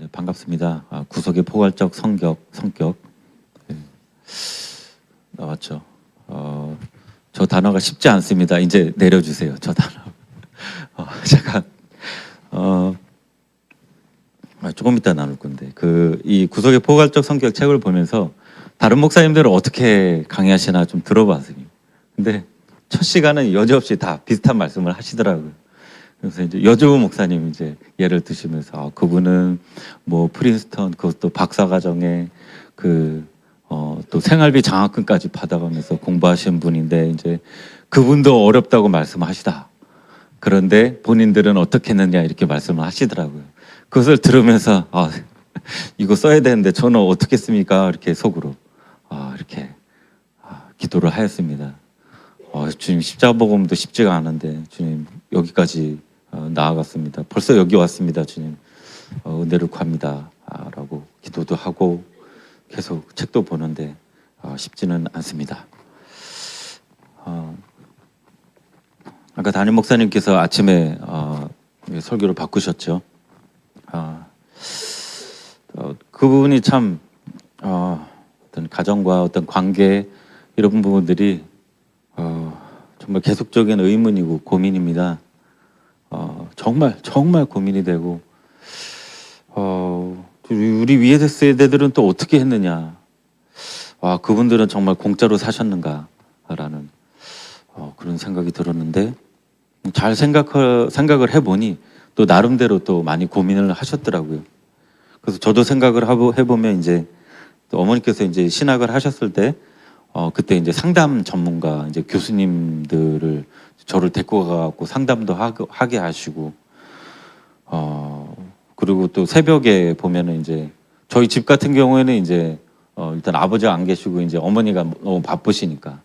네, 반갑습니다. 구속의 포괄적 성격 네, 나왔죠. 저 단어가 쉽지 않습니다. 이제 내려주세요. 저 단어. 제가 조금 이따 나눌 건데 이 구속의 포괄적 성격 책을 보면서 다른 목사님들은 어떻게 강의하시나 좀 들어봤어요. 근데 첫 시간은 여지없이 다 비슷한 말씀을 하시더라고요. 그래서 이제 여주부 목사님 이제 예를 드시면서 그분은 뭐 프린스턴 그것도 박사과정에 또 생활비 장학금까지 받아가면서 공부하신 분인데 이제 그분도 어렵다고 말씀하시다. 그런데 본인들은 어떻게 했느냐 이렇게 말씀을 하시더라고요. 그것을 들으면서 이거 써야 되는데 저는 어떻게 씁니까? 이렇게 속으로 이렇게 기도를 하였습니다. 주님 십자가복음도 쉽지가 않은데 주님 여기까지 나아갔습니다. 벌써 여기 왔습니다. 주님 은혜를 구합니다. 라고 기도도 하고 계속 책도 보는데 쉽지는 않습니다. 아까 담임 목사님께서 아침에 설교를 바꾸셨죠. 그분이 참 어떤 가정과 어떤 관계 이런 부분들이 정말 계속적인 의문이고 고민입니다. 정말 고민이 되고 우리 위에 세대들은 또 어떻게 했느냐. 그분들은 정말 공짜로 사셨는가라는 그런 생각이 들었는데 잘 생각을 해보니 또 나름대로 또 많이 고민을 하셨더라고요. 그래서 저도 생각을 해보면 이제 또 어머니께서 이제 신학을 하셨을 때 그때 이제 상담 전문가 이제 교수님들을 저를 데리고 가갖고 상담도 하게 하시고 그리고 또 새벽에 보면은 이제 저희 집 같은 경우에는 이제 일단 아버지가 안 계시고 이제 어머니가 너무 바쁘시니까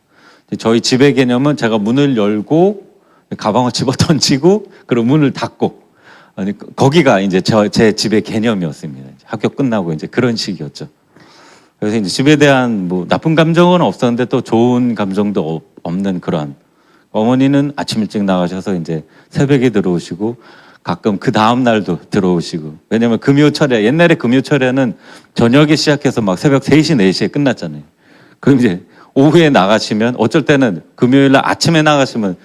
저희 집의 개념은 제가 문을 열고 가방을 집어 던지고 그리고 문을 닫고 거기가 이제 제 집의 개념이었습니다. 학교 끝나고 이제 그런 식이었죠. 그래서 이제 집에 대한 뭐 나쁜 감정은 없었는데 또 좋은 감정도 없는 그런. 어머니는 아침 일찍 나가셔서 이제 새벽에 들어오시고 가끔 그 다음 날도 들어오시고. 왜냐면 금요철에 옛날에 금요철에는 저녁에 시작해서 막 새벽 3시 4시에 끝났잖아요. 그럼 이제 오후에 나가시면 어쩔 때는 금요일 날 아침에 나가시면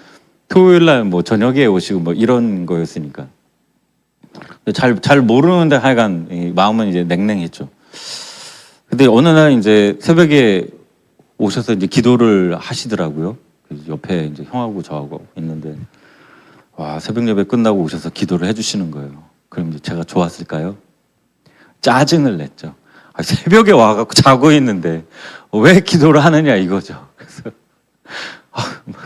토요일 날 뭐 저녁에 오시고 뭐 이런 거였으니까. 잘 모르는데 하여간 이 마음은 이제 냉랭했죠. 근데 어느 날 이제 새벽에 오셔서 이제 기도를 하시더라고요. 옆에 이제 형하고 저하고 있는데 새벽 예배 끝나고 오셔서 기도를 해주시는 거예요. 그럼 이제 제가 좋았을까요? 짜증을 냈죠. 새벽에 와갖고 자고 있는데 왜 기도를 하느냐 이거죠. 그래서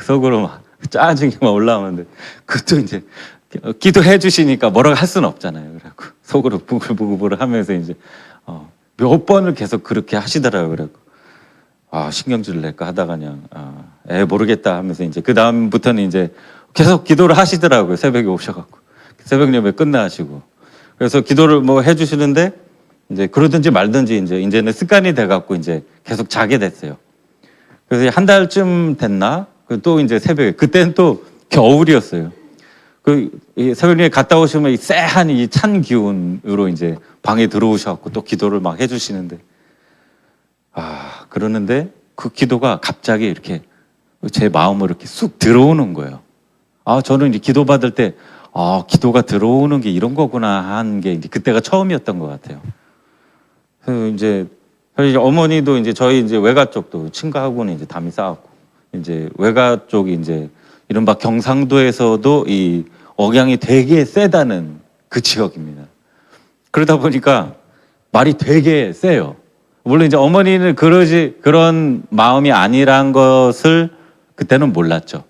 속으로 막 짜증이 막 올라오는데 그것도 이제 기도해 주시니까 뭐라고 할 수는 없잖아요. 그래갖고 속으로 부글부글 하면서 이제 몇 번을 계속 그렇게 하시더라고요. 그래갖고 신경질을 낼까 하다가 그냥 모르겠다 하면서 이제 그 다음부터는 이제 계속 기도를 하시더라고요. 새벽에 오셔갖고 새벽 예배 끝나시고 그래서 기도를 뭐 해주시는데 이제 그러든지 말든지 이제는 습관이 돼갖고 이제 계속 자게 됐어요. 그래서 한 달쯤 됐나? 또 이제 새벽에 그때는 또 겨울이었어요. 새벽에 갔다 오시면 이 쎄한 이 찬 기운으로 이제 방에 들어오셔갖고 또 기도를 막 해주시는데 그러는데 그 기도가 갑자기 이렇게 제 마음으로 이렇게 쑥 들어오는 거예요. 저는 이제 기도 받을 때 기도가 들어오는 게 이런 거구나 하는 게 이제 그때가 처음이었던 것 같아요. 그래서 이제 어머니도 이제 저희 이제 외가 쪽도 친가하고는 이제 담이 쌓았고 이제 외가 쪽이 이제 이른바 경상도에서도 이 억양이 되게 세다는 그 지역입니다. 그러다 보니까 말이 되게 세요. 물론 이제 어머니는 그런 마음이 아니란 것을 그때는 몰랐죠.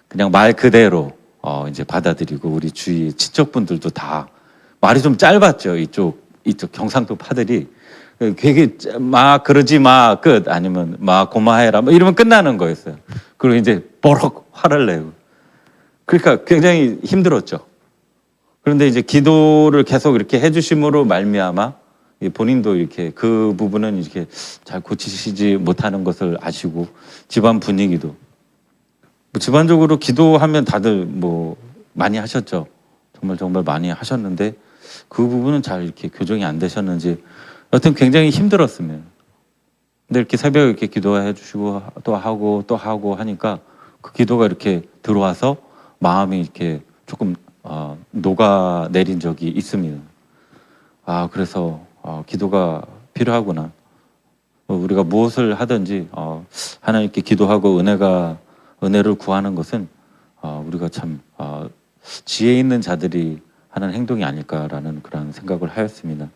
그냥 말 그대로 이제 받아들이고 우리 주위 친척분들도 다 말이 좀 짧았죠. 이쪽 경상도 파들이 되게 막 그러지 마 끝 아니면 막 고마해라 뭐 이러면 끝나는 거였어요. 그리고 이제 버럭 화를 내고 그러니까 굉장히 힘들었죠. 그런데 이제 기도를 계속 이렇게 해주심으로 말미암아 본인도 이렇게 그 부분은 이렇게 잘 고치시지 못하는 것을 아시고 집안 분위기도 집안적으로 기도하면 다들 뭐 많이 하셨죠. 정말 많이 하셨는데 그 부분은 잘 이렇게 교정이 안 되셨는지 여튼 굉장히 힘들었습니다. 근데 이렇게 새벽에 이렇게 기도해 주시고 또 하고 하니까 그 기도가 이렇게 들어와서 마음이 이렇게 조금 녹아내린 적이 있습니다. 아, 그래서 기도가 필요하구나. 우리가 무엇을 하든지 하나님께 기도하고 은혜를 구하는 것은 우리가 참 지혜 있는 자들이 하는 행동이 아닐까라는 그런 생각을 하였습니다.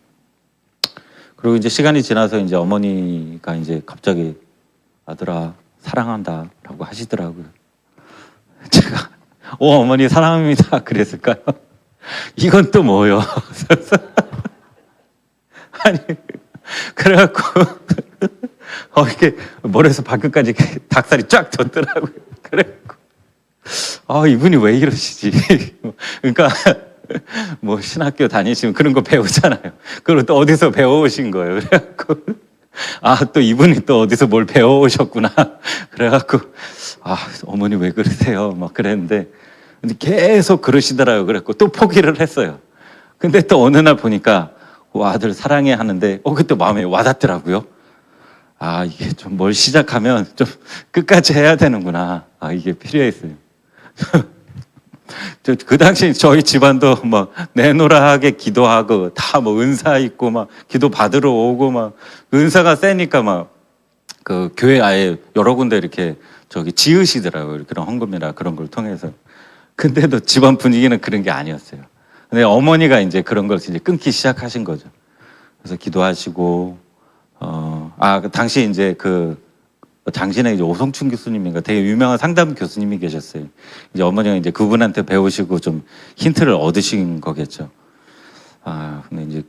그리고 이제 시간이 지나서 이제 어머니가 이제 갑자기 아들아 사랑한다라고 하시더라고요. 제가 어머니 사랑합니다 그랬을까요? 이건 또 뭐요? 아니 그래갖고 이렇게 머리에서 발끝까지 닭살이 쫙 돋더라고요. 그래갖고 이분이 왜 이러시지? 그러니까 뭐 신학교 다니시면 그런 거 배우잖아요. 그걸 또 어디서 배워오신 거예요. 그래갖고 또 이분이 또 어디서 뭘 배워오셨구나. 그래갖고 어머니 왜 그러세요? 막 그랬는데 근데 계속 그러시더라고요. 그래갖고 또 포기를 했어요. 근데 또 어느 날 보니까 아들 사랑해 하는데 그때 마음에 와닿더라고요. 이게 좀 뭘 시작하면 좀 끝까지 해야 되는구나. 이게 필요했어요. 그 당시 저희 집안도 막 내노라하게 기도하고 다 뭐 은사 있고 막 기도 받으러 오고 막 은사가 세니까 막 그 교회 아예 여러 군데 이렇게 지으시더라고요. 그런 헌금이나 그런 걸 통해서. 근데도 집안 분위기는 그런 게 아니었어요. 근데 어머니가 이제 그런 걸 이제 끊기 시작하신 거죠. 그래서 기도하시고 그 당시 이제 당신의 이제 오성춘 교수님인가 되게 유명한 상담 교수님이 계셨어요. 이제 어머니가 이제 그분한테 배우시고 좀 힌트를 얻으신 거겠죠. 근데 이제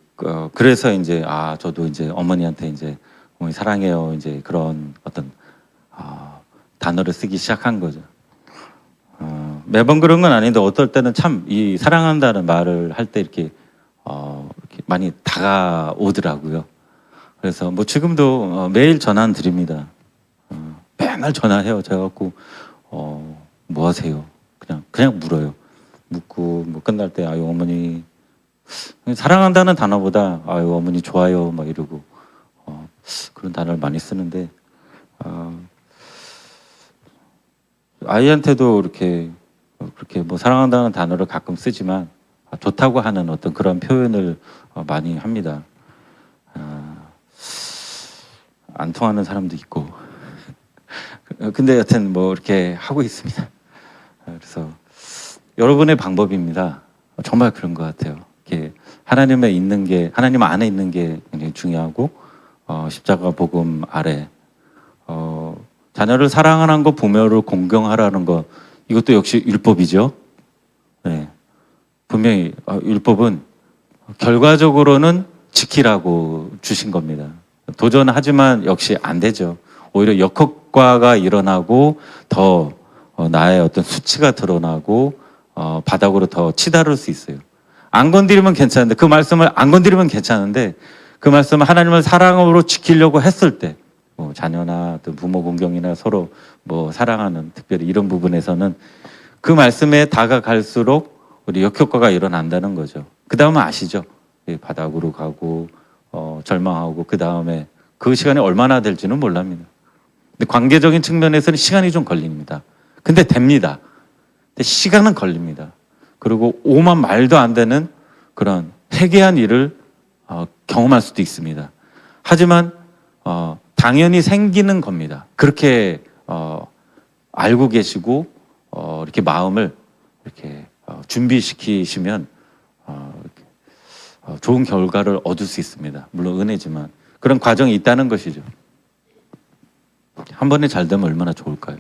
그래서 이제 저도 이제 어머니한테 이제 어머니 사랑해요 이제 그런 어떤 단어를 쓰기 시작한 거죠. 매번 그런 건 아닌데 어떨 때는 참 이 사랑한다는 말을 할 때 이렇게 많이 다가오더라고요. 그래서 뭐 지금도 매일 전화 드립니다. 맨날 전화해요. 제가 갖고 뭐 하세요? 그냥 물어요. 묻고 뭐 끝날 때 아유 어머니 사랑한다는 단어보다 아유 어머니 좋아요 막 이러고 그런 단어를 많이 쓰는데 아이한테도 그렇게 뭐 사랑한다는 단어를 가끔 쓰지만 좋다고 하는 어떤 그런 표현을 많이 합니다. 안 통하는 사람도 있고 근데 여튼 뭐 이렇게 하고 있습니다. 그래서 여러분의 방법입니다. 정말 그런 것 같아요. 이렇게 하나님 안에 있는 게 굉장히 중요하고 십자가 복음 아래 자녀를 사랑하는 것, 부모를 공경하라는 것 이것도 역시 율법이죠. 네. 분명히 율법은 결과적으로는 지키라고 주신 겁니다. 도전하지만 역시 안 되죠. 오히려 역효과가 일어나고 더 나의 어떤 수치가 드러나고 바닥으로 더 치달을 수 있어요. 안 건드리면 괜찮은데 그 말씀을 안 건드리면 괜찮은데 그 말씀을 하나님을 사랑으로 지키려고 했을 때 자녀나 어떤 부모 공경이나 서로 뭐 사랑하는 특별히 이런 부분에서는 그 말씀에 다가갈수록 우리 역효과가 일어난다는 거죠. 그 다음은 아시죠? 바닥으로 가고 절망하고 그 다음에 그 시간이 얼마나 될지는 몰랍니다. 근데 관계적인 측면에서는 시간이 좀 걸립니다. 근데 됩니다. 근데 시간은 걸립니다. 그리고 오만 말도 안 되는 그런 해괴한 일을 경험할 수도 있습니다. 하지만 당연히 생기는 겁니다. 그렇게 알고 계시고 이렇게 마음을 이렇게 준비시키시면 좋은 결과를 얻을 수 있습니다. 물론 은혜지만 그런 과정이 있다는 것이죠. 한 번에 잘 되면 얼마나 좋을까요?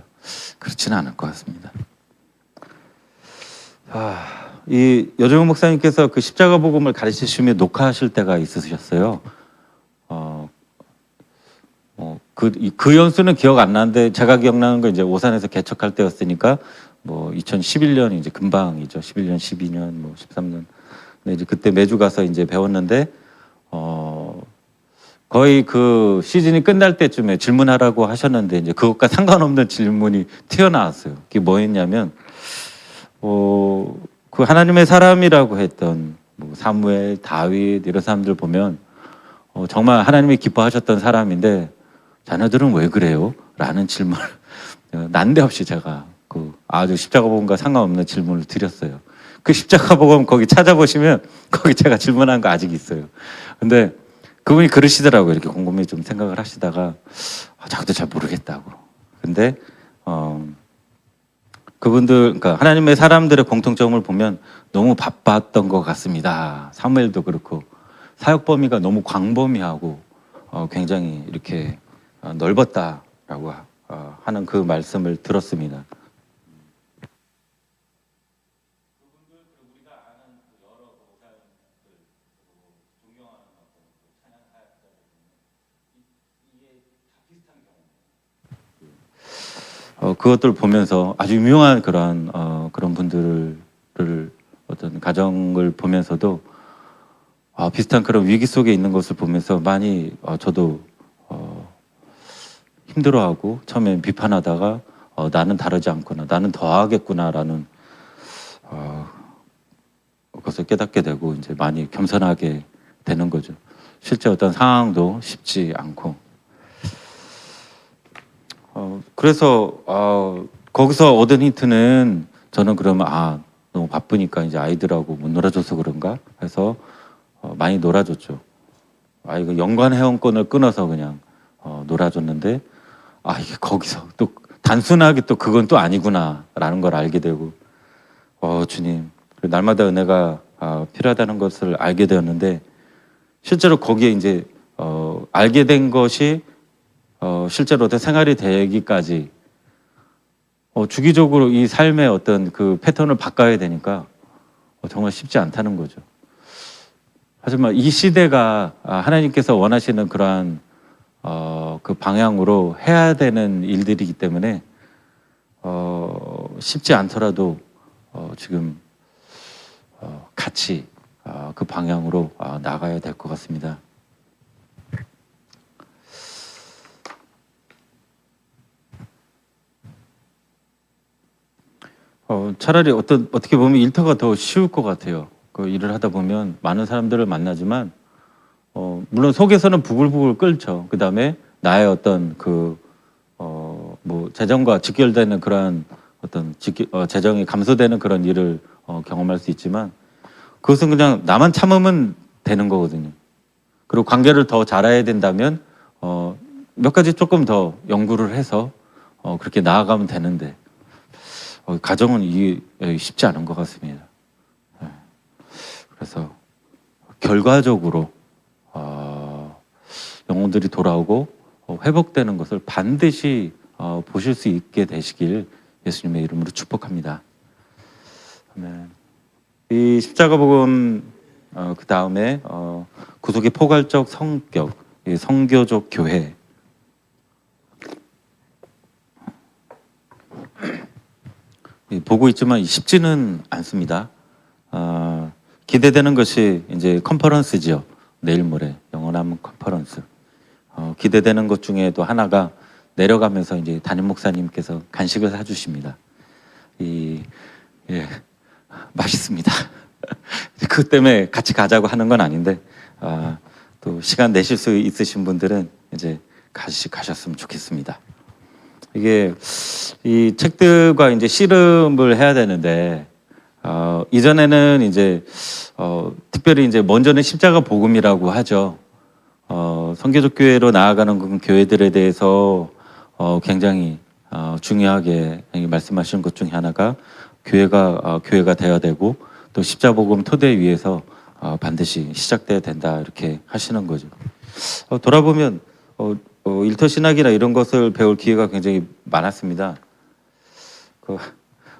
그렇지는 않을 것 같습니다. 이 여정훈 목사님께서 그 십자가 복음을 가르치시며 녹화하실 때가 있으셨어요. 그 연수는 기억 안 나는데 제가 기억나는 건 이제 오산에서 개척할 때였으니까 뭐 2011년 이제 금방이죠. 11년, 12년, 뭐 13년. 근데 이제 그때 매주 가서 이제 배웠는데 거의 그 시즌이 끝날 때쯤에 질문하라고 하셨는데 이제 그것과 상관없는 질문이 튀어나왔어요. 그게 뭐였냐면 그 하나님의 사람이라고 했던 뭐 사무엘, 다윗 이런 사람들 보면 정말 하나님이 기뻐하셨던 사람인데 자녀들은 왜 그래요? 라는 질문을 난데없이 제가 그 아주 십자가복음과 상관없는 질문을 드렸어요. 그 십자가복음 거기 찾아보시면 거기 제가 질문한 거 아직 있어요. 근데 그분이 그러시더라고요. 이렇게 곰곰이 좀 생각을 하시다가 자기도 잘 모르겠다고. 근데 그분들, 그러니까 하나님의 사람들의 공통점을 보면 너무 바빴던 것 같습니다. 사무엘도 그렇고 사역 범위가 너무 광범위하고 굉장히 이렇게 넓었다라고 하는 그 말씀을 들었습니다. 그것들 보면서 아주 유명한 그런 분들을 어떤 가정을 보면서도 비슷한 그런 위기 속에 있는 것을 보면서 많이 저도 힘들어하고 처음엔 비판하다가 나는 다르지 않구나, 나는 더 하겠구나라는 것을 깨닫게 되고 이제 많이 겸손하게 되는 거죠. 실제 어떤 상황도 쉽지 않고 그래서 거기서 얻은 힌트는 저는 그러면 너무 바쁘니까 이제 아이들하고 못 놀아줘서 그런가 해서 많이 놀아줬죠. 이거 연관 회원권을 끊어서 그냥 놀아줬는데 이게 거기서 또 단순하게 또 그건 또 아니구나라는 걸 알게 되고 주님 날마다 은혜가 필요하다는 것을 알게 되었는데 실제로 거기에 이제 알게 된 것이 실제로 어떤 생활이 되기까지 주기적으로 이 삶의 어떤 그 패턴을 바꿔야 되니까 정말 쉽지 않다는 거죠. 하지만 이 시대가 하나님께서 원하시는 그러한 그 방향으로 해야 되는 일들이기 때문에 쉽지 않더라도 지금 같이 그 방향으로 나가야 될 것 같습니다. 차라리 어떻게 보면 일터가 더 쉬울 것 같아요. 그 일을 하다 보면 많은 사람들을 만나지만 물론 속에서는 부글부글 끓죠. 그 다음에 나의 어떤 뭐 재정과 직결되는 그러한 어떤 재정이 감소되는 그런 일을 경험할 수 있지만 그것은 그냥 나만 참으면 되는 거거든요. 그리고 관계를 더 잘해야 된다면 몇 가지 조금 더 연구를 해서 그렇게 나아가면 되는데 가정은 이게 쉽지 않은 것 같습니다. 그래서 결과적으로 영혼들이 돌아오고 회복되는 것을 반드시 보실 수 있게 되시길 예수님의 이름으로 축복합니다. 아멘. 이 십자가복음 그 다음에 구속의 포괄적 성격, 성교적 교회. 보고 있지만 쉽지는 않습니다. 기대되는 것이 이제 컨퍼런스지요. 내일 모레 영원한 컨퍼런스. 기대되는 것 중에도 하나가 내려가면서 이제 담임 목사님께서 간식을 사주십니다. 맛있습니다. 그것 때문에 같이 가자고 하는 건 아닌데 또 시간 내실 수 있으신 분들은 이제 가셨으면 좋겠습니다. 이게 이 책들과 이제 씨름을 해야 되는데 이전에는 이제 특별히 이제 먼저는 십자가 복음이라고 하죠. 선교적 교회로 나아가는 그 교회들에 대해서 굉장히 중요하게 말씀하시는 것 중에 하나가 교회가 되어야 되고 또 십자복음 토대 위에서 반드시 시작돼야 된다 이렇게 하시는 거죠. 돌아보면 일터 신학이나 이런 것을 배울 기회가 굉장히 많았습니다.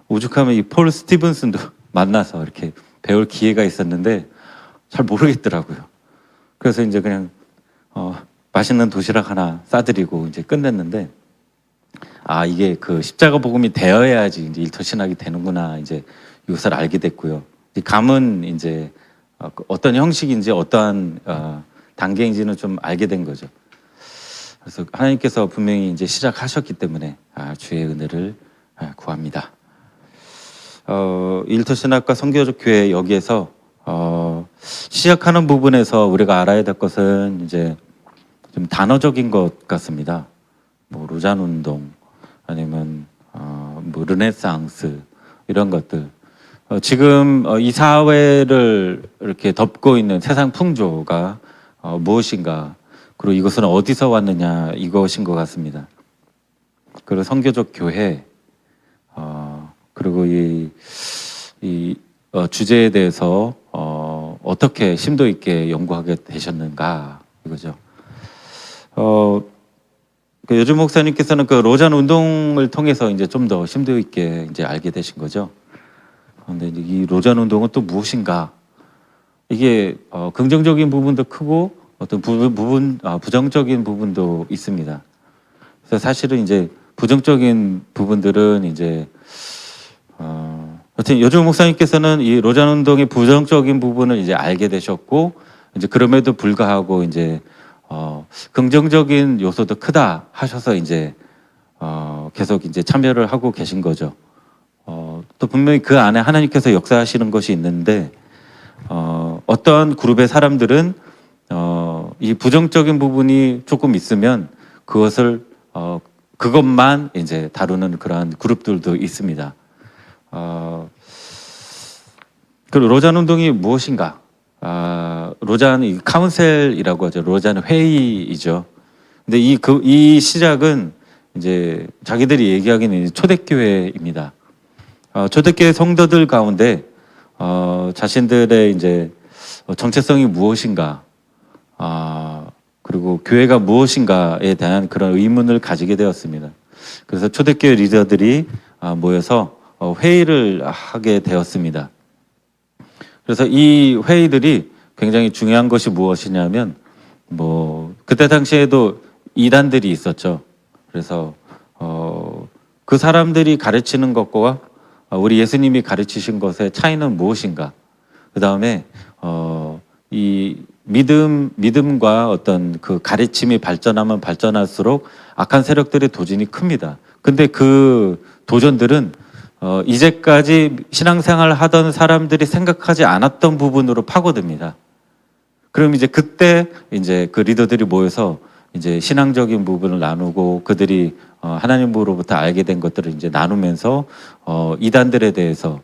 오죽하면 이 폴 스티븐슨도 만나서 이렇게 배울 기회가 있었는데 잘 모르겠더라고요. 그래서 이제 그냥 맛있는 도시락 하나 싸드리고 이제 끝냈는데 이게 그 십자가 복음이 되어야지 이제 일터 신학이 되는구나 이제 이것을 알게 됐고요. 이 감은 이제 어떤 형식인지 어떠한 단계인지는 좀 알게 된 거죠. 그래서 하나님께서 분명히 이제 시작하셨기 때문에 주의 은혜를 구합니다. 일터 신학과 선교적 교회 여기에서 시작하는 부분에서 우리가 알아야 될 것은 이제 좀 단어적인 것 같습니다. 뭐 로잔 운동 아니면 뭐 르네상스 이런 것들. 지금 이 사회를 이렇게 덮고 있는 세상 풍조가 무엇인가, 그리고 이것은 어디서 왔느냐, 이것인 것 같습니다. 그리고 선교적 교회, 그리고 이 주제에 대해서 어떻게 심도 있게 연구하게 되셨는가, 이거죠. 그 요즘 목사님께서는 그 로잔 운동을 통해서 이제 좀 더 심도 있게 이제 알게 되신 거죠. 그런데 이 로잔 운동은 또 무엇인가? 이게 긍정적인 부분도 크고 어떤 부정적인 부분도 있습니다. 그래서 사실은 이제 부정적인 부분들은 이제 하여튼 요즘 목사님께서는 이 로잔 운동의 부정적인 부분을 이제 알게 되셨고, 이제 그럼에도 불구하고 이제 긍정적인 요소도 크다 하셔서 이제 계속 이제 참여를 하고 계신 거죠. 또 분명히 그 안에 하나님께서 역사하시는 것이 있는데, 어떠한 그룹의 사람들은 이 부정적인 부분이 조금 있으면 그것을 그것만 이제 다루는 그러한 그룹들도 있습니다. 그 로잔 운동이 무엇인가? 로잔 카운셀이라고 하죠. 로잔 회의이죠. 근데 이 시작은 이제 자기들이 얘기하기는 초대교회입니다. 초대교회 성도들 가운데 자신들의 이제 정체성이 무엇인가, 그리고 교회가 무엇인가에 대한 그런 의문을 가지게 되었습니다. 그래서 초대교회 리더들이 모여서 회의를 하게 되었습니다. 그래서 이 회의들이 굉장히 중요한 것이 무엇이냐면, 뭐 그때 당시에도 이단들이 있었죠. 그래서 그 사람들이 가르치는 것과 우리 예수님이 가르치신 것의 차이는 무엇인가? 그 다음에 이 믿음과 어떤 그 가르침이 발전하면 발전할수록 악한 세력들의 도전이 큽니다. 근데 그 도전들은 이제까지 신앙생활을 하던 사람들이 생각하지 않았던 부분으로 파고듭니다. 그럼 이제 그때 이제 그 리더들이 모여서 이제 신앙적인 부분을 나누고, 그들이 하나님으로부터 알게 된 것들을 이제 나누면서 이단들에 대해서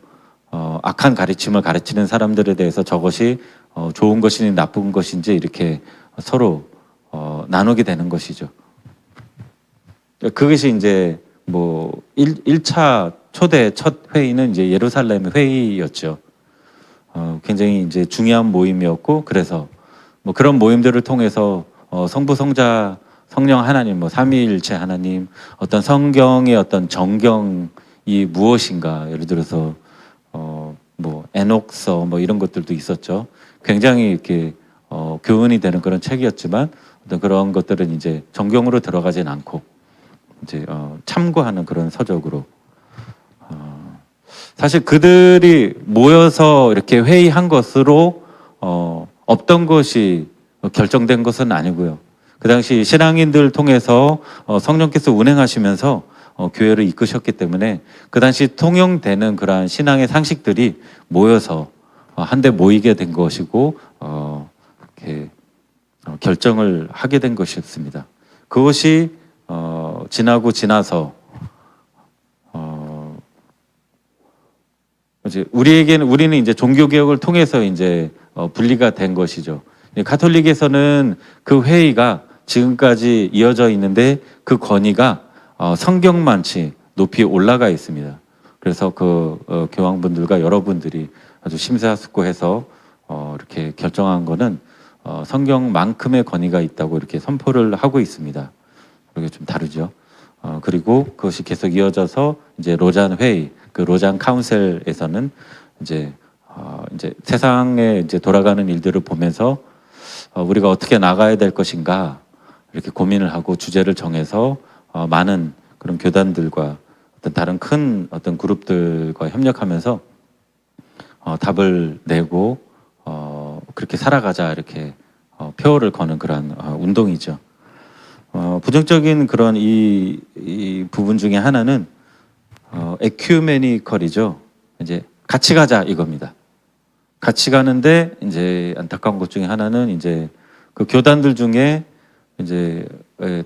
악한 가르침을 가르치는 사람들에 대해서 저것이 좋은 것인지 나쁜 것인지 이렇게 서로 나누게 되는 것이죠. 그것이 이제 뭐 1차 초대 첫 회의는 이제 예루살렘 회의였죠. 굉장히 이제 중요한 모임이었고, 그래서 뭐 그런 모임들을 통해서 성부, 성자, 성령 하나님, 뭐 삼위일체 하나님, 어떤 성경의 어떤 정경이 무엇인가, 예를 들어서 뭐 에녹서 뭐 이런 것들도 있었죠. 굉장히 이렇게 교훈이 되는 그런 책이었지만, 어떤 그런 것들은 이제 정경으로 들어가진 않고 이제 참고하는 그런 서적으로. 사실 그들이 모여서 이렇게 회의한 것으로 없던 것이 결정된 것은 아니고요. 그 당시 신앙인들 통해서 성령께서 운행하시면서 교회를 이끄셨기 때문에 그 당시 통용되는 그러한 신앙의 상식들이 모여서 한데 모이게 된 것이고, 이렇게 결정을 하게 된 것이었습니다. 그것이 지나고 지나서 이제 우리는 이제 종교 개혁을 통해서 이제 분리가 된 것이죠. 가톨릭에서는 그 회의가 지금까지 이어져 있는데 그 권위가 성경만치 높이 올라가 있습니다. 그래서 그 교황분들과 여러분들이 아주 심사숙고해서 이렇게 결정한 거는 성경만큼의 권위가 있다고 이렇게 선포를 하고 있습니다. 그게 좀 다르죠. 그리고 그것이 계속 이어져서 이제 로잔 회의, 그 로잔 카운셀에서는 이제 세상에 이제 돌아가는 일들을 보면서 우리가 어떻게 나가야 될 것인가 이렇게 고민을 하고 주제를 정해서 많은 그런 교단들과 어떤 다른 큰 어떤 그룹들과 협력하면서 답을 내고 그렇게 살아가자 이렇게 표어를 거는 그런 운동이죠. 부정적인 그런 이 부분 중에 하나는 에큐메니컬이죠. 이제 같이 가자 이겁니다. 같이 가는데 이제 안타까운 것 중에 하나는 이제 그 교단들 중에 이제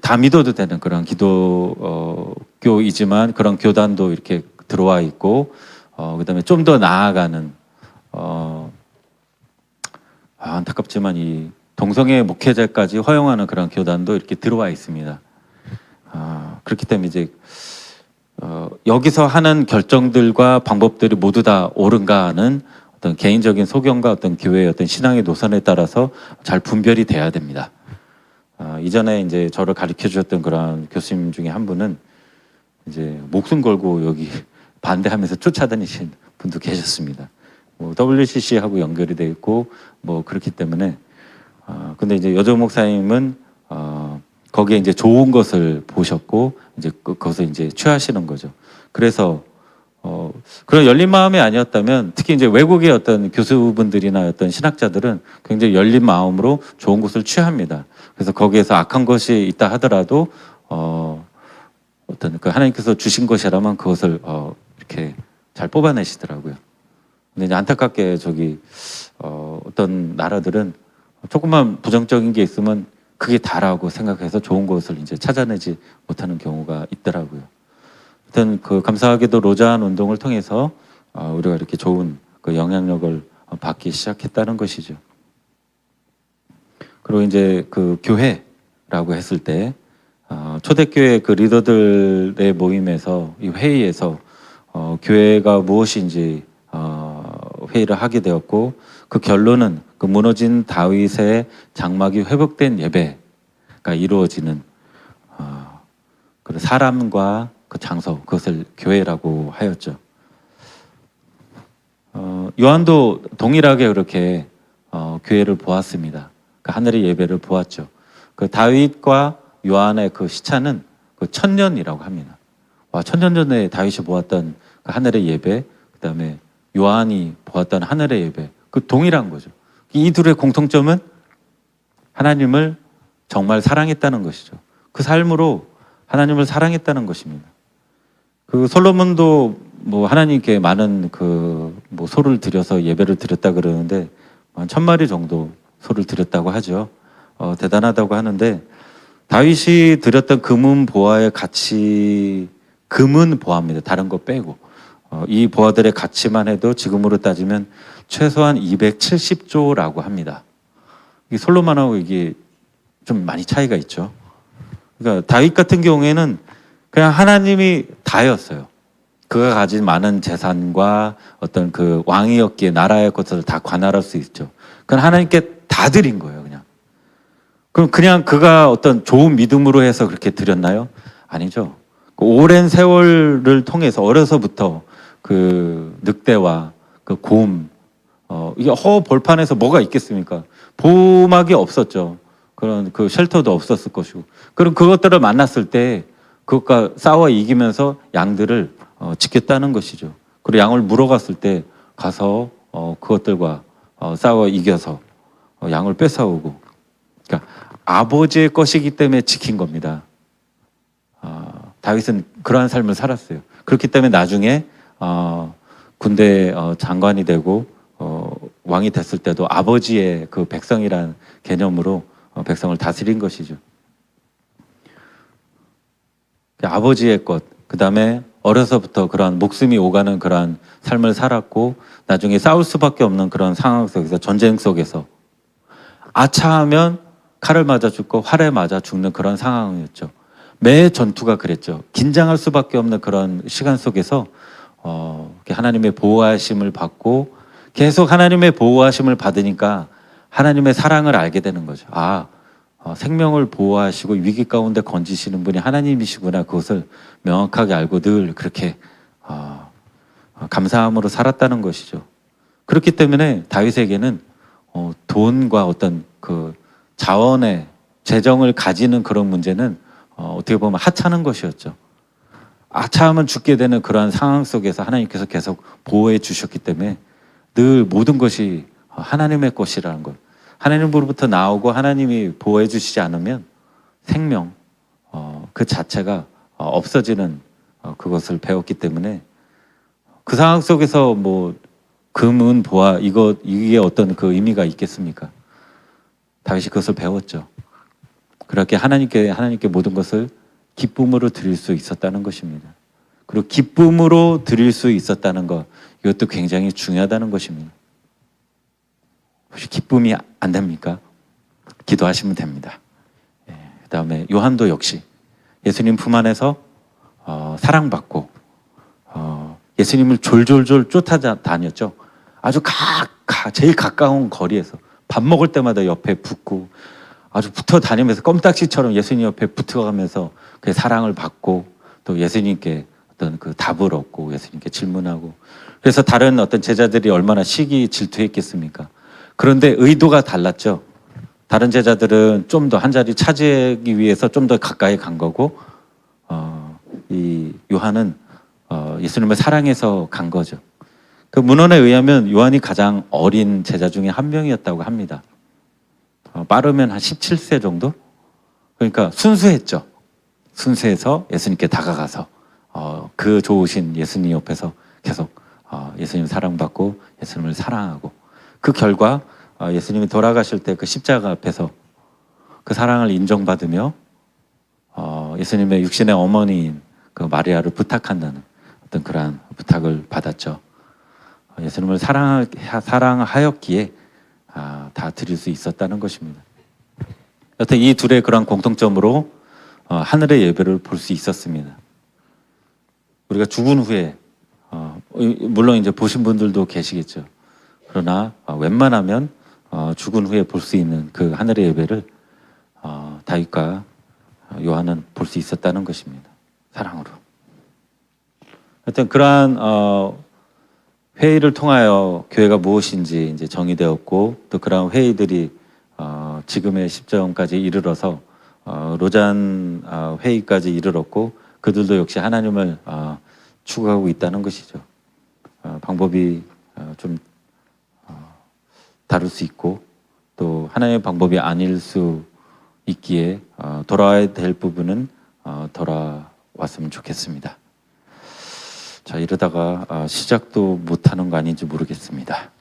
다 믿어도 되는 그런 기독교이지만 그런 교단도 이렇게 들어와 있고 그다음에 좀 더 나아가는 안타깝지만 이 동성애 목회자까지 허용하는 그런 교단도 이렇게 들어와 있습니다. 그렇기 때문에 이제 여기서 하는 결정들과 방법들이 모두 다 옳은가는 어떤 개인적인 소견과 어떤 교회의 어떤 신앙의 노선에 따라서 잘 분별이 돼야 됩니다. 이전에 이제 저를 가르쳐 주셨던 그런 교수님 중에 한 분은 이제 목숨 걸고 여기 반대하면서 쫓아다니신 분도 계셨습니다. 뭐 WCC하고 연결이 돼 있고 뭐 그렇기 때문에 근데 이제 여조 목사님은 거기에 이제 좋은 것을 보셨고 이제 그것을 이제 취하시는 거죠. 그래서 그런 열린 마음이 아니었다면 특히 이제 외국의 어떤 교수분들이나 어떤 신학자들은 굉장히 열린 마음으로 좋은 것을 취합니다. 그래서 거기에서 악한 것이 있다 하더라도 어떤 그 하나님께서 주신 것이라면 그것을 이렇게 잘 뽑아내시더라고요. 근데 이제 안타깝게 어떤 나라들은 조금만 부정적인 게 있으면 그게 다라고 생각해서 좋은 것을 이제 찾아내지 못하는 경우가 있더라고요. 하여튼 그 감사하게도 로잔 운동을 통해서 우리가 이렇게 좋은 그 영향력을 받기 시작했다는 것이죠. 그리고 이제 그 교회라고 했을 때 초대교회 그 리더들의 모임에서 이 회의에서 교회가 무엇인지 회의를 하게 되었고 그 결론은 그 무너진 다윗의 장막이 회복된 예배가 이루어지는 그 사람과 그 장소 그것을 교회라고 하였죠. 요한도 동일하게 그렇게 교회를 보았습니다. 그 하늘의 예배를 보았죠. 그 다윗과 요한의 그 시차는 그 1000년이라고 합니다. 1000년 전에 다윗이 보았던 그 하늘의 예배, 그 다음에 요한이 보았던 하늘의 예배, 그 동일한 거죠. 이 둘의 공통점은 하나님을 정말 사랑했다는 것이죠. 그 삶으로 하나님을 사랑했다는 것입니다. 그 솔로몬도 뭐 하나님께 많은 뭐 소를 들여서 예배를 드렸다 그러는데 한 1000마리 정도 소를 드렸다고 하죠. 대단하다고 하는데 다윗이 드렸던 금은 보화의 가치, 금은 보화입니다. 다른 거 빼고 이 보화들의 가치만 해도 지금으로 따지면 최소한 270조라고 합니다. 이 솔로몬하고 이게 좀 많이 차이가 있죠. 그러니까 다윗 같은 경우에는 그냥 하나님이 다였어요. 그가 가진 많은 재산과 어떤 그 왕이었기에 나라의 것을 다 관할할 수 있죠. 그건 하나님께 다 드린 거예요, 그냥. 그럼 그냥 그가 어떤 좋은 믿음으로 해서 그렇게 드렸나요? 아니죠. 그 오랜 세월을 통해서 어려서부터 그 늑대와 그 곰, 이게 벌판에서 뭐가 있겠습니까? 보호막이 없었죠. 그런 그 쉘터도 없었을 것이고. 그럼 그것들을 만났을 때 그것과 싸워 이기면서 양들을 지켰다는 것이죠. 그리고 양을 물어갔을 때 가서 그것들과 싸워 이겨서 양을 뺏어오고. 그러니까 아버지의 것이기 때문에 지킨 겁니다. 다윗은 그러한 삶을 살았어요. 그렇기 때문에 나중에 군대 장관이 되고 왕이 됐을 때도 아버지의 그 백성이라는 개념으로 백성을 다스린 것이죠. 아버지의 것, 그 다음에 어려서부터 그러한 목숨이 오가는 그러한 삶을 살았고 나중에 싸울 수밖에 없는 그런 상황 속에서 전쟁 속에서 아차하면 칼을 맞아 죽고 활에 맞아 죽는 그런 상황이었죠. 매 전투가 그랬죠. 긴장할 수밖에 없는 그런 시간 속에서 하나님의 보호하심을 받고 계속 하나님의 보호하심을 받으니까 하나님의 사랑을 알게 되는 거죠. 생명을 보호하시고 위기 가운데 건지시는 분이 하나님이시구나. 그것을 명확하게 알고 늘 그렇게 감사함으로 살았다는 것이죠. 그렇기 때문에 다윗에게는 돈과 어떤 그 자원의 재정을 가지는 그런 문제는 어떻게 보면 하찮은 것이었죠. 아차하면 죽게 되는 그러한 상황 속에서 하나님께서 계속 보호해 주셨기 때문에 늘 모든 것이 하나님의 것이라는 것. 하나님으로부터 나오고 하나님이 보호해 주시지 않으면 생명 그 자체가 없어지는 그것을 배웠기 때문에 그 상황 속에서 뭐 금은 보아 이게 어떤 그 의미가 있겠습니까? 다윗이 그것을 배웠죠. 그렇게 하나님께 모든 것을 기쁨으로 드릴 수 있었다는 것입니다. 그리고 기쁨으로 드릴 수 있었다는 것, 이것도 굉장히 중요하다는 것입니다. 혹시 기쁨이 안 됩니까? 기도하시면 됩니다. 그다음에 요한도 역시 예수님 품 안에서 사랑받고 예수님을 졸졸졸 쫓아다녔죠. 아주 제일 가까운 거리에서 밥 먹을 때마다 옆에 붙고 아주 붙어 다니면서 껌딱지처럼 예수님 옆에 붙어가면서 그 사랑을 받고 또 예수님께 어떤 그 답을 얻고 예수님께 질문하고 그래서 다른 어떤 제자들이 얼마나 질투했겠습니까? 그런데 의도가 달랐죠. 다른 제자들은 좀 더 한 자리 차지하기 위해서 좀 더 가까이 간 거고 이 요한은 예수님을 사랑해서 간 거죠. 그 문헌에 의하면 요한이 가장 어린 제자 중에 한 명이었다고 합니다. 빠르면 한 17세 정도? 그러니까 순수했죠. 순수해서 예수님께 다가가서 그 좋으신 예수님 옆에서 계속 예수님 사랑받고 예수님을 사랑하고 그 결과 예수님이 돌아가실 때 그 십자가 앞에서 그 사랑을 인정받으며 예수님의 육신의 어머니인 그 마리아를 부탁한다는 어떤 그러한 부탁을 받았죠. 예수님을 사랑하였기에 다 드릴 수 있었다는 것입니다. 여튼 이 둘의 그런 공통점으로 하늘의 예배를 볼 수 있었습니다. 우리가 죽은 후에 물론 이제 보신 분들도 계시겠죠. 그러나 웬만하면 죽은 후에 볼 수 있는 그 하늘의 예배를 다윗과 요한은 볼 수 있었다는 것입니다. 사랑으로. 하여튼 그러한 회의를 통하여 교회가 무엇인지 이제 정의되었고 또 그러한 회의들이 지금의 시점까지 이르러서 로잔 회의까지 이르렀고 그들도 역시 하나님을 추구하고 있다는 것이죠. 방법이 좀 다를 수 있고 또 하나님의 방법이 아닐 수 있기에 돌아와야 될 부분은 돌아왔으면 좋겠습니다. 자, 이러다가 시작도 못하는 거 아닌지 모르겠습니다.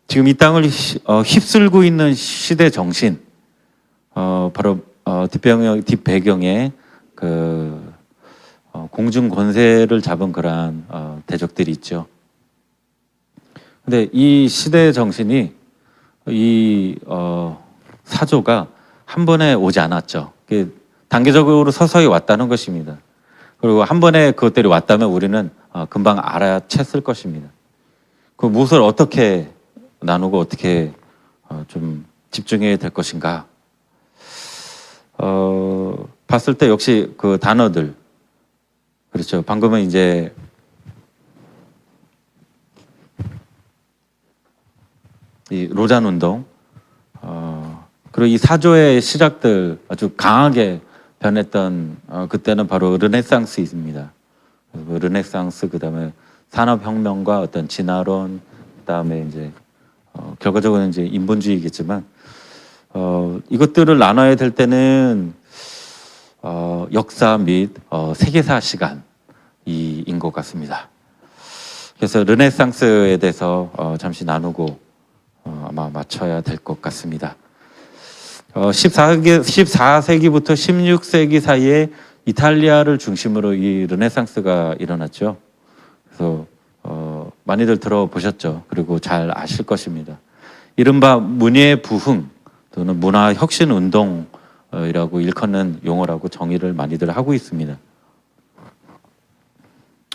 지금 이 땅을 휩쓸고 있는 시대 정신, 바로 뒷배경에 그 공중 권세를 잡은 그러한 대적들이 있죠. 근데 이 시대 정신이 이 사조가 한 번에 오지 않았죠. 단계적으로 서서히 왔다는 것입니다. 그리고 한 번에 그것들이 왔다면 우리는 금방 알아챘을 것입니다. 그 무엇을 어떻게 나누고 어떻게 좀 집중해야 될 것인가. 봤을 때 역시 그 단어들, 그렇죠. 방금은 이제 이 로잔 운동, 그리고 이 사조의 시작들 아주 강하게 변했던 그때는 바로 르네상스입니다. 르네상스 그다음에 산업혁명과 어떤 진화론 그다음에 이제 결과적으로는 이제 인본주의겠지만 이것들을 나눠야 될 때는 역사 및 세계사 시간인 것 같습니다. 그래서 르네상스에 대해서 잠시 나누고 아마 맞춰야 될 것 같습니다. 14세기부터 16세기 사이에 이탈리아를 중심으로 이 르네상스가 일어났죠. 그래서 많이들 들어보셨죠. 그리고 잘 아실 것입니다. 이른바 문예 부흥 또는 문화 혁신 운동이라고 일컫는 용어라고 정의를 많이들 하고 있습니다.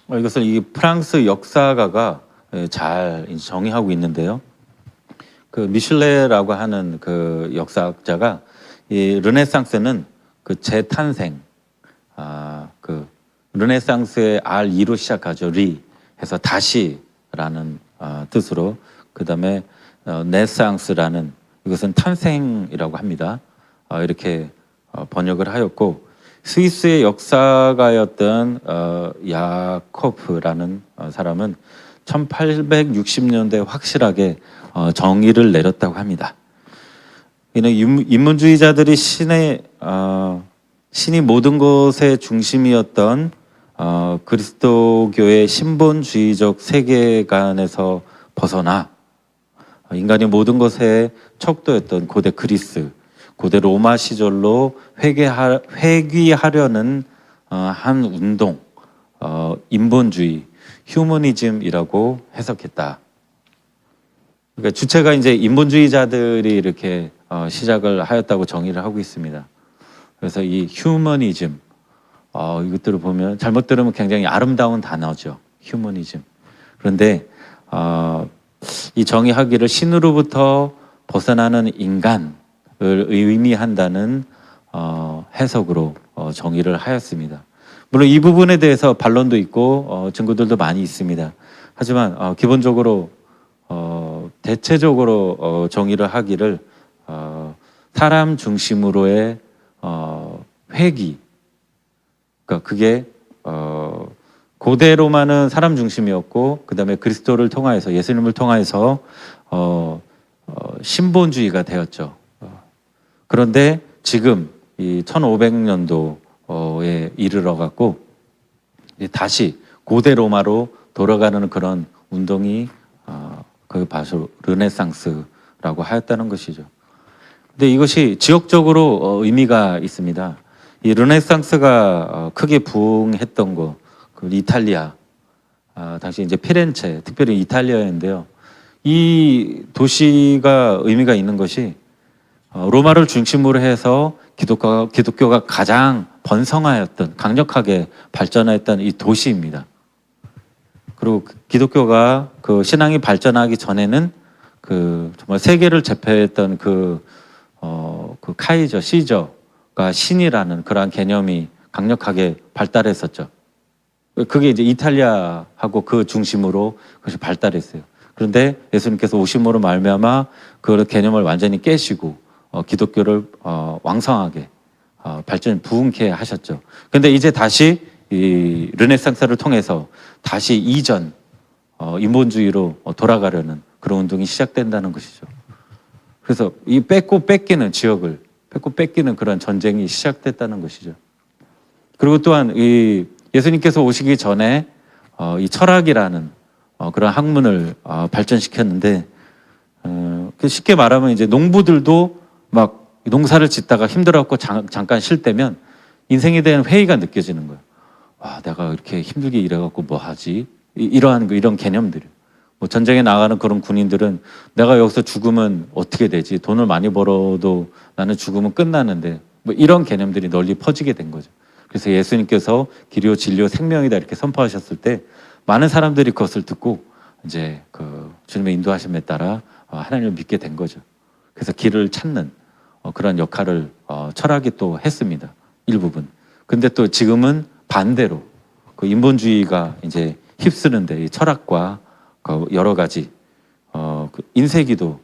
이것을 이 프랑스 역사가가 잘 정의하고 있는데요. 그 미슐레라고 하는 그 역사학자가 이 르네상스는 그 재탄생, 그 르네상스의 R2로 시작하죠. 리 해서 다시라는 뜻으로 그 다음에 네상스라는 이것은 탄생이라고 합니다. 이렇게 번역을 하였고 스위스의 역사가였던 야코프라는 사람은 1860년대에 확실하게 정의를 내렸다고 합니다. 이는 인문주의자들이 신이 모든 것의 중심이었던 그리스도교의 신본주의적 세계관에서 벗어나 인간의 모든 것에 척도였던 고대 그리스, 고대 로마 시절로 회귀하려는 한 운동, 인본주의, 휴머니즘이라고 해석했다. 그러니까 주체가 이제 인본주의자들이 이렇게 시작을 하였다고 정의를 하고 있습니다. 그래서 이 휴머니즘, 이것들을 보면 잘못 들으면 굉장히 아름다운 단어죠. 휴머니즘. 그런데 이 정의하기를 신으로부터 벗어나는 인간을 의미한다는 해석으로 정의를 하였습니다. 물론 이 부분에 대해서 반론도 있고 증거들도 많이 있습니다. 하지만 기본적으로 대체적으로 정의를 하기를 사람 중심으로의 회귀, 그러니까 그게 고대 로마는 사람 중심이었고 그 다음에 그리스도를 통하여서 예수님을 통하여서 신본주의가 되었죠. 그런데 지금 이 1500년도에 이르러 갖고 다시 고대 로마로 돌아가는 그런 운동이 그 바로 르네상스라고 하였다는 것이죠. 근데 이것이 지역적으로 의미가 있습니다. 이 르네상스가 크게 부흥했던 거, 그 이탈리아, 당시 이제 피렌체, 특별히 이탈리아인데요. 이 도시가 의미가 있는 것이 로마를 중심으로 해서 기독교가 가장 번성하였던, 강력하게 발전하였던 이 도시입니다. 그리고 기독교가 그 신앙이 발전하기 전에는 그 정말 세계를 제패했던 그 카이저, 시저가 신이라는 그러한 개념이 강력하게 발달했었죠. 그게 이제 이탈리아하고 그 중심으로 그것이 발달했어요. 그런데 예수님께서 오심으로 말미암아 그 개념을 완전히 깨시고 기독교를 왕성하게 부흥케 하셨죠. 그런데 이제 다시 이 르네상스를 통해서 다시 이전 인본주의로 돌아가려는 그런 운동이 시작된다는 것이죠. 그래서 이 뺏고 뺏기는 지역을 뺏고 뺏기는 그런 전쟁이 시작됐다는 것이죠. 그리고 또한 이 예수님께서 오시기 전에 이 철학이라는 그런 학문을 발전시켰는데 쉽게 말하면 이제 농부들도 막 농사를 짓다가 힘들었고 잠깐 쉴 때면 인생에 대한 회의가 느껴지는 거예요. 와, 내가 이렇게 힘들게 일해갖고 뭐 하지? 이런 개념들. 뭐 전쟁에 나가는 그런 군인들은 내가 여기서 죽으면 어떻게 되지? 돈을 많이 벌어도 나는 죽으면 끝나는데 뭐 이런 개념들이 널리 퍼지게 된 거죠. 그래서 예수님께서 길이요 진리요 생명이다 이렇게 선포하셨을 때 많은 사람들이 그것을 듣고 이제 그 주님의 인도하심에 따라 하나님을 믿게 된 거죠. 그래서 길을 찾는 그런 역할을 철학이 또 했습니다. 일부분. 근데 또 지금은 반대로 그 인본주의가 이제 휩쓰는데 이 철학과 그 여러 가지 그 인쇄기도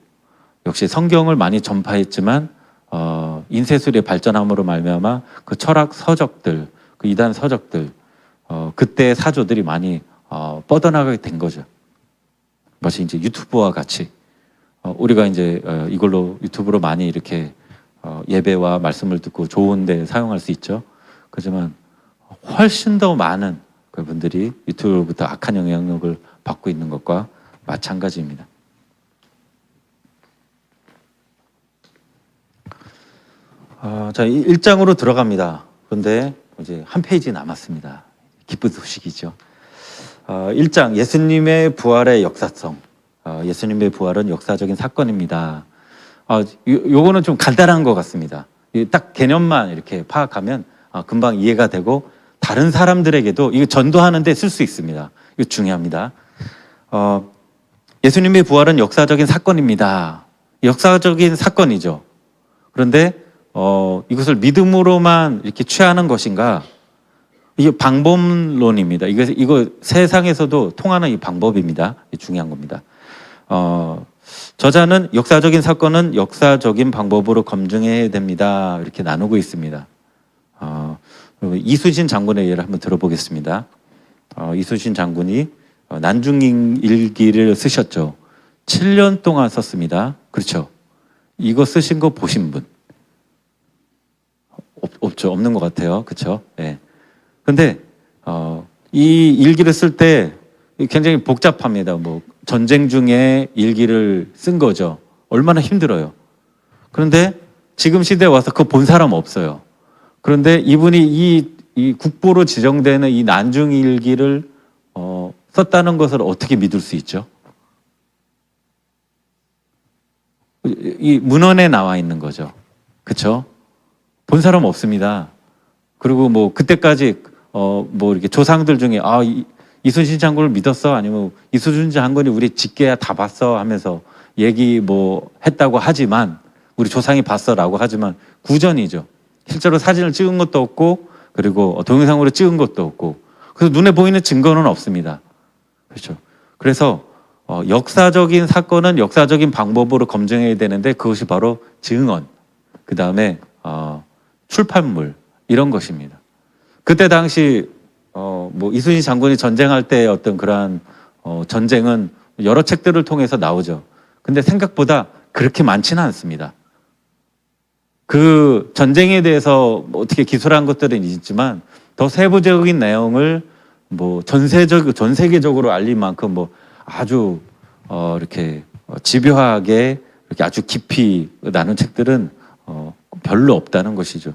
역시 성경을 많이 전파했지만 인쇄술의 발전함으로 말미암아 그 철학 서적들, 그 이단 서적들, 그때 사조들이 많이 뻗어나가게 된 거죠. 마치 이제 유튜브와 같이 우리가 이제 이걸로 유튜브로 많이 이렇게 예배와 말씀을 듣고 좋은데 사용할 수 있죠. 그렇지만 훨씬 더 많은 그분들이 유튜브로부터 악한 영향력을 받고 있는 것과 마찬가지입니다. 자, 1장으로 들어갑니다. 그런데 이제 한 페이지 남았습니다. 기쁜 소식이죠. 1장 예수님의 부활의 역사성. 예수님의 부활은 역사적인 사건입니다. 요거는 좀 간단한 것 같습니다. 딱 개념만 이렇게 파악하면 금방 이해가 되고 다른 사람들에게도 이거 전도하는데 쓸 수 있습니다. 이거 중요합니다. 예수님의 부활은 역사적인 사건입니다. 역사적인 사건이죠. 그런데 이것을 믿음으로만 이렇게 취하는 것인가? 이게 방법론입니다. 이거 세상에서도 통하는 이 방법입니다. 중요한 겁니다. 저자는 역사적인 사건은 역사적인 방법으로 검증해야 됩니다. 이렇게 나누고 있습니다. 이수신 장군의 예를 한번 들어보겠습니다. 이수신 장군이 난중일기를 쓰셨죠. 7년 동안 썼습니다. 그렇죠? 이거 쓰신 거 보신 분? 없죠. 없는 것 같아요. 그렇죠? 네. 근데 이 일기를 쓸 때 굉장히 복잡합니다. 뭐 전쟁 중에 일기를 쓴 거죠. 얼마나 힘들어요. 그런데 지금 시대에 와서 그거 본 사람 없어요. 그런데 이분이 이 국보로 지정되는 이 난중일기를 썼다는 것을 어떻게 믿을 수 있죠? 이 문헌에 나와 있는 거죠. 그렇죠? 본 사람 없습니다. 그리고 뭐 그때까지 뭐 이렇게 조상들 중에 이순신 장군을 믿었어? 아니면 이순신 장군이 우리 직계야 다 봤어? 하면서 얘기 뭐 했다고 하지만 우리 조상이 봤어라고 하지만 구전이죠. 실제로 사진을 찍은 것도 없고 그리고 동영상으로 찍은 것도 없고 그래서 눈에 보이는 증거는 없습니다. 그렇죠. 그래서 역사적인 사건은 역사적인 방법으로 검증해야 되는데 그것이 바로 증언, 그 다음에 출판물 이런 것입니다. 그때 당시 뭐 이순신 장군이 전쟁할 때 어떤 그러한 전쟁은 여러 책들을 통해서 나오죠. 근데 생각보다 그렇게 많지는 않습니다. 그 전쟁에 대해서 뭐 어떻게 기술한 것들은 있지만 더 세부적인 내용을 뭐 전 세계적으로 알릴 만큼 뭐 아주 이렇게 집요하게 이렇게 아주 깊이 나눈 책들은 별로 없다는 것이죠.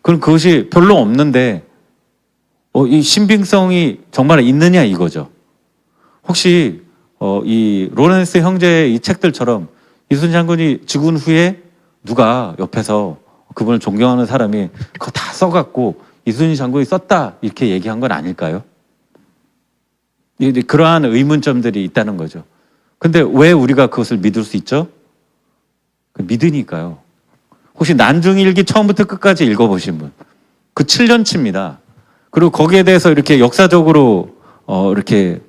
그럼 그것이 별로 없는데 이 신빙성이 정말 있느냐 이거죠. 혹시 이 로렌스 형제의 이 책들처럼 이순신 장군이 죽은 후에 누가 옆에서 그분을 존경하는 사람이 그거 다 써갖고 이순신 장군이 썼다 이렇게 얘기한 건 아닐까요? 그러한 의문점들이 있다는 거죠. 근데 왜 우리가 그것을 믿을 수 있죠? 믿으니까요. 혹시 난중일기 처음부터 끝까지 읽어보신 분? 그 7년치입니다. 그리고 거기에 대해서 이렇게 역사적으로 이렇게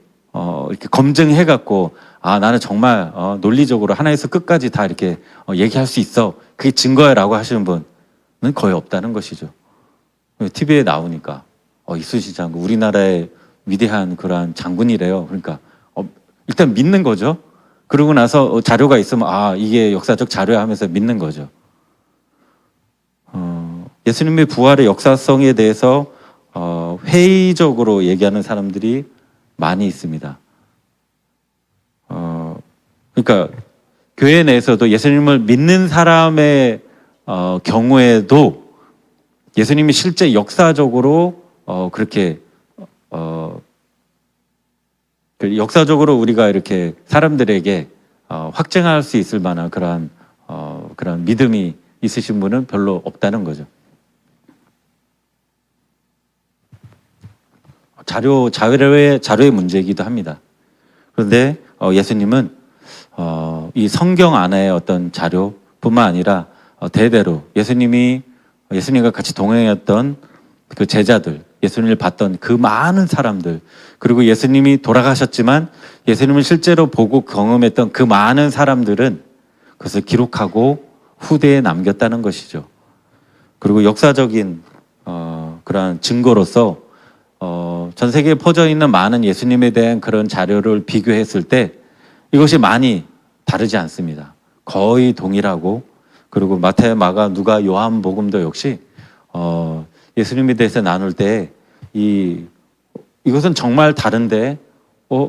검증해갖고 나는 정말 논리적으로 하나에서 끝까지 다 이렇게 얘기할 수 있어. 그게 증거야라고 하시는 분은 거의 없다는 것이죠. TV에 나오니까 이순신 장군 우리나라의 위대한 그러한 장군이래요. 그러니까 일단 믿는 거죠. 그러고 나서 자료가 있으면 이게 역사적 자료야 하면서 믿는 거죠. 예수님의 부활의 역사성에 대해서 회의적으로 얘기하는 사람들이 많이 있습니다. 그러니까 교회 내에서도 예수님을 믿는 사람의 경우에도 예수님이 실제 역사적으로 그렇게 역사적으로 우리가 이렇게 사람들에게 확증할 수 있을 만한 그런 믿음이 있으신 분은 별로 없다는 거죠. 자료의 문제이기도 합니다. 그런데 예수님은 이 성경 안에 어떤 자료뿐만 아니라 대대로 예수님과 같이 동행했던 그 제자들, 예수님을 봤던 그 많은 사람들, 그리고 예수님이 돌아가셨지만 예수님을 실제로 보고 경험했던 그 많은 사람들은 그것을 기록하고 후대에 남겼다는 것이죠. 그리고 역사적인 그러한 증거로서 전 세계에 퍼져 있는 많은 예수님에 대한 그런 자료를 비교했을 때 이것이 많이 다르지 않습니다. 거의 동일하고 그리고 마태, 마가, 누가, 요한 복음도 역시 예수님에 대해서 나눌 때 이것은 정말 다른데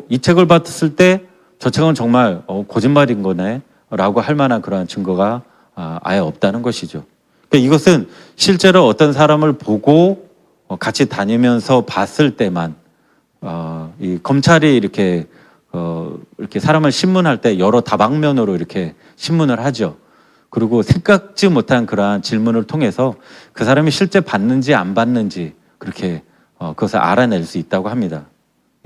이 책을 봤을 때 저 책은 정말 거짓말인 거네 라고 할 만한 그런 증거가 아예 없다는 것이죠. 그러니까 이것은 실제로 어떤 사람을 보고 같이 다니면서 봤을 때만 이 검찰이 이렇게 사람을 신문할 때 여러 다방면으로 이렇게 신문을 하죠. 그리고 생각지 못한 그러한 질문을 통해서 그 사람이 실제 봤는지 안 봤는지 그렇게 그것을 알아낼 수 있다고 합니다.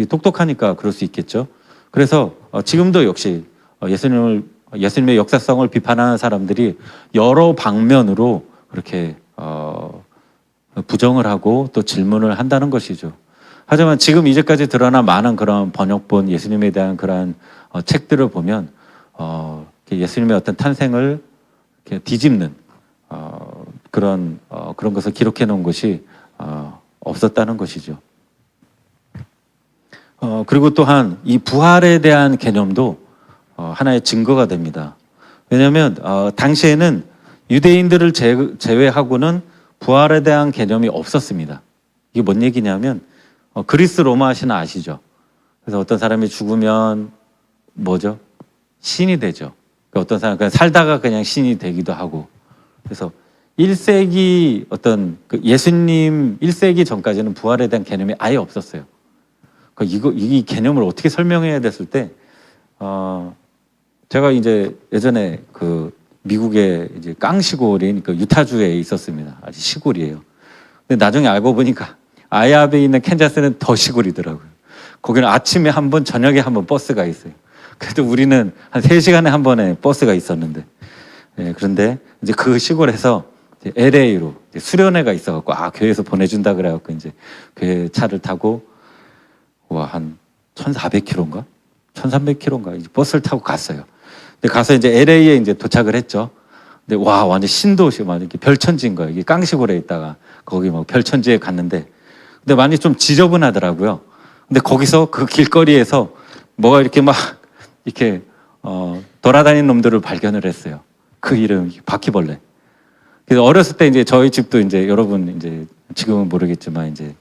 똑똑하니까 그럴 수 있겠죠. 그래서 지금도 역시 예수님의 역사성을 비판하는 사람들이 여러 방면으로 그렇게 부정을 하고 또 질문을 한다는 것이죠. 하지만 지금 이제까지 드러난 많은 그런 번역본 예수님에 대한 그런 책들을 보면 예수님의 어떤 탄생을 이렇게 뒤집는 그런 것을 기록해 놓은 것이 없었다는 것이죠. 그리고 또한 이 부활에 대한 개념도 하나의 증거가 됩니다. 왜냐하면 당시에는 유대인들을 제외하고는 부활에 대한 개념이 없었습니다. 이게 뭔 얘기냐면 그리스 로마 신화 아시죠? 그래서 어떤 사람이 죽으면 뭐죠? 신이 되죠. 어떤 사람 그냥 살다가 그냥 신이 되기도 하고. 그래서 1세기 어떤 그 예수님 1세기 전까지는 부활에 대한 개념이 아예 없었어요. 이 개념을 어떻게 설명해야 됐을 때, 제가 이제 예전에 그 미국의 이제 깡시골인 그 유타주에 있었습니다. 아주 시골이에요. 근데 나중에 알고 보니까 아야베에 있는 캔자스는 더 시골이더라고요. 거기는 아침에 한 번, 저녁에 한 번 버스가 있어요. 그래도 우리는 한 3시간에 한 번에 버스가 있었는데, 그런데 이제 그 시골에서 LA로 수련회가 있어갖고, 교회에서 보내준다 그래갖고, 이제 교회 차를 타고, 한 1,400km인가? 1,300km인가? 이제 버스를 타고 갔어요. 근데 가서 이제 LA에 이제 도착을 했죠. 근데 완전 신도시, 막 이렇게 별천지인 거예요. 이게 깡시골에 있다가 거기 막 별천지에 갔는데, 근데 많이 좀 지저분하더라고요. 근데 거기서 그 길거리에서 뭐가 이렇게 막 이렇게 돌아다니는 놈들을 발견을 했어요. 그 이름 바퀴벌레. 그래서 어렸을 때 이제 저희 집도 이제 여러분 이제 지금은 모르겠지만 이제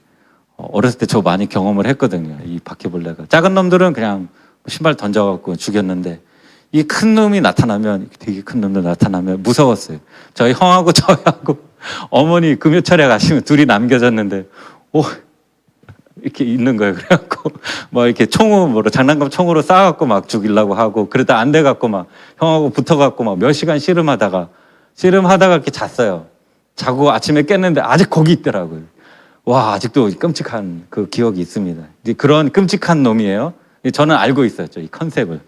어렸을 때 저 많이 경험을 했거든요. 이 바퀴벌레가 작은 놈들은 그냥 신발 던져갖고 죽였는데 이 큰 놈이 나타나면 되게 큰 놈도 나타나면 무서웠어요. 저희 형하고 저희하고 어머니 금요철에 가시면 둘이 남겨졌는데 이렇게 있는 거예요. 그래갖고 막 이렇게 장난감 총으로 쏴갖고 막 죽이려고 하고 그러다 안 돼갖고 막 형하고 붙어갖고 막 몇 시간 씨름하다가 이렇게 잤어요. 자고 아침에 깼는데 아직 거기 있더라고요. 아직도 끔찍한 그 기억이 있습니다. 이제 그런 끔찍한 놈이에요. 저는 알고 있었죠, 이 컨셉을.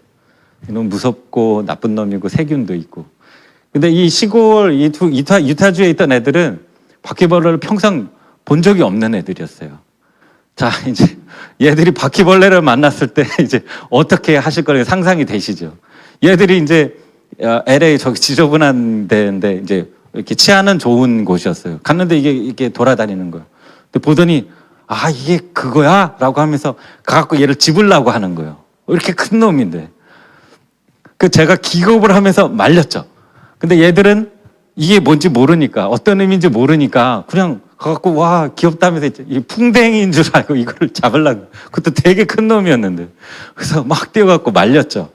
너무 무섭고 나쁜 놈이고 세균도 있고. 근데 이 시골 유타주에 있던 애들은 바퀴벌레를 평생 본 적이 없는 애들이었어요. 자, 이제 얘들이 바퀴벌레를 만났을 때 이제 어떻게 하실 거를 상상이 되시죠? 얘들이 이제 LA 저기 지저분한 데인데 이제 이렇게 치안은 좋은 곳이었어요. 갔는데 이게 돌아다니는 거예요. 근데 보더니 이게 그거야? 라고 하면서 가갖고 얘를 집으려고 하는 거예요. 이렇게 큰 놈인데. 제가 기겁을 하면서 말렸죠. 근데 얘들은 이게 뭔지 모르니까, 어떤 의미인지 모르니까 그냥 가갖고 귀엽다면서 이 풍뎅이인 줄 알고 이거를 잡으려고. 그것도 되게 큰 놈이었는데. 그래서 막 뛰어갖고 말렸죠.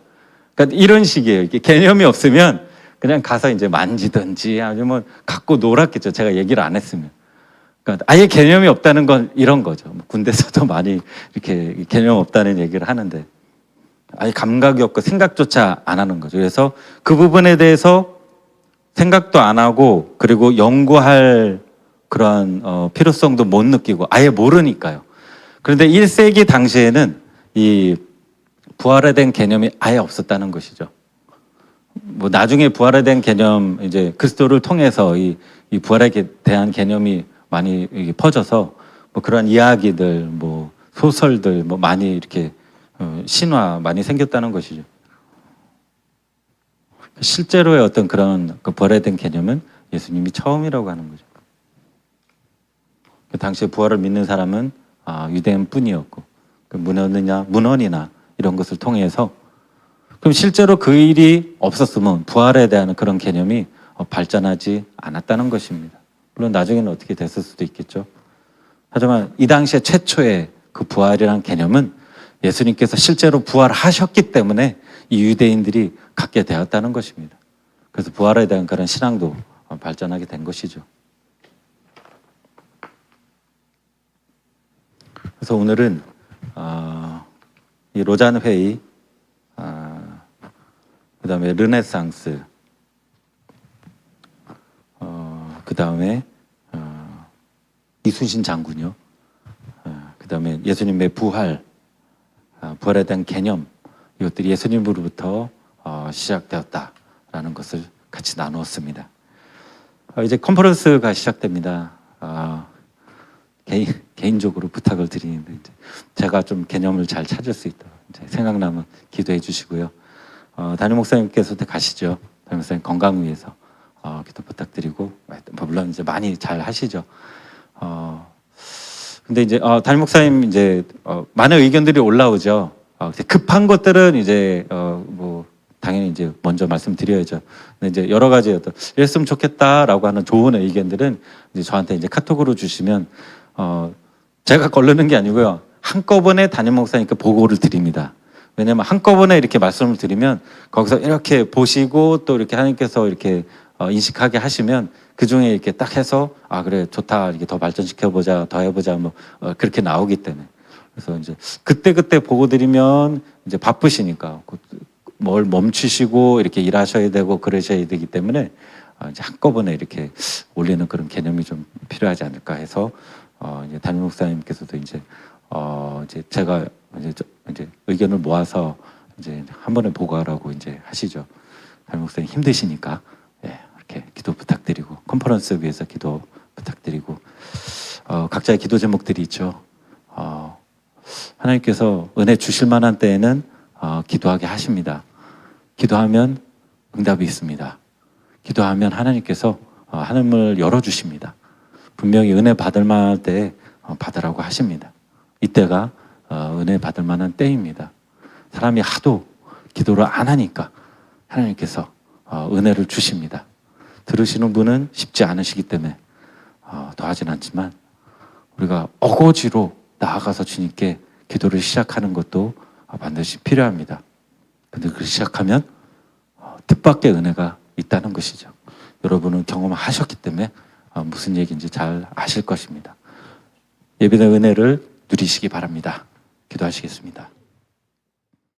그러니까 이런 식이에요. 이게 개념이 없으면 그냥 가서 이제 만지든지 아니면 갖고 놀았겠죠. 제가 얘기를 안 했으면. 그러니까 아예 개념이 없다는 건 이런 거죠. 군대에서도 많이 이렇게 개념 없다는 얘기를 하는데 아예 감각이 없고 생각조차 안 하는 거죠. 그래서 그 부분에 대해서 생각도 안 하고 그리고 연구할 그런 필요성도 못 느끼고 아예 모르니까요. 그런데 1세기 당시에는 이 부활에 대한 개념이 아예 없었다는 것이죠. 나중에 부활에 대한 개념 이제 그리스도를 통해서 이 부활에 대한 개념이 많이 퍼져서 그런 이야기들, 소설들 많이 이렇게 신화 많이 생겼다는 것이죠. 실제로의 어떤 그런 부활에 대한 개념은 예수님이 처음이라고 하는 거죠. 그 당시에 부활을 믿는 사람은 유대인뿐이었고 문헌이나 이런 것을 통해서 그럼 실제로 그 일이 없었으면 부활에 대한 그런 개념이 발전하지 않았다는 것입니다. 물론 나중에는 어떻게 됐을 수도 있겠죠. 하지만 이 당시에 최초의 그 부활이라는 개념은 예수님께서 실제로 부활하셨기 때문에 이 유대인들이 갖게 되었다는 것입니다. 그래서 부활에 대한 그런 신앙도 발전하게 된 것이죠. 그래서 오늘은 이 로잔 회의, 그다음에 르네상스, 그다음에 이순신 장군요. 그다음에 예수님의 부활에 대한 개념, 이것들이 예수님으로부터 시작되었다라는 것을 같이 나누었습니다. 이제 컨퍼런스가 시작됩니다. 개인적으로 부탁을 드리는데 제가 좀 개념을 잘 찾을 수 있도록 생각나면 기도해 주시고요. 담임 목사님께서 가시죠. 담임 목사님 건강 위해서 기도 부탁드리고 물론 이제 많이 잘 하시죠. 근데 이제 담임 목사님 이제 많은 의견들이 올라오죠. 급한 것들은 이제 당연히 이제 먼저 말씀드려야죠. 근데 이제 여러 가지 이랬으면 좋겠다라고 하는 좋은 의견들은 이제 저한테 이제 카톡으로 주시면 제가 거르는 게 아니고요. 한꺼번에 담임 목사님께 보고를 드립니다. 왜냐하면 한꺼번에 이렇게 말씀을 드리면 거기서 이렇게 보시고 또 이렇게 하나님께서 이렇게 인식하게 하시면 그 중에 이렇게 딱 해서 아 그래 좋다 이렇게 더 발전시켜 보자 더 해보자 뭐 그렇게 나오기 때문에 그래서 이제 그때 보고 드리면 이제 바쁘시니까 뭘 멈추시고 이렇게 일하셔야 되고 그러셔야 되기 때문에 이제 한꺼번에 이렇게 올리는 그런 개념이 좀 필요하지 않을까 해서 이제 담임 목사님께서도 이제 제가 이제 의견을 모아서 이제 한 번에 보고하라고 이제 하시죠. 담임 목사님 힘드시니까 예, 이렇게 기도 부탁드리고 컨퍼런스 위해서 기도 부탁드리고 각자의 기도 제목들이 있죠. 하나님께서 은혜 주실 만한 때에는 기도하게 하십니다. 기도하면 응답이 있습니다. 기도하면 하나님께서 하늘문을 열어주십니다. 분명히 은혜 받을 만할 때에 받으라고 하십니다. 이때가 은혜 받을 만한 때입니다. 사람이 하도 기도를 안 하니까 하나님께서 은혜를 주십니다. 들으시는 분은 쉽지 않으시기 때문에 더 하진 않지만 우리가 어거지로 나아가서 주님께 기도를 시작하는 것도 반드시 필요합니다. 근데 그 시작하면 뜻밖의 은혜가 있다는 것이죠. 여러분은 경험하셨기 때문에 무슨 얘기인지 잘 아실 것입니다. 예배의 은혜를 누리시기 바랍니다. 기도하시겠습니다.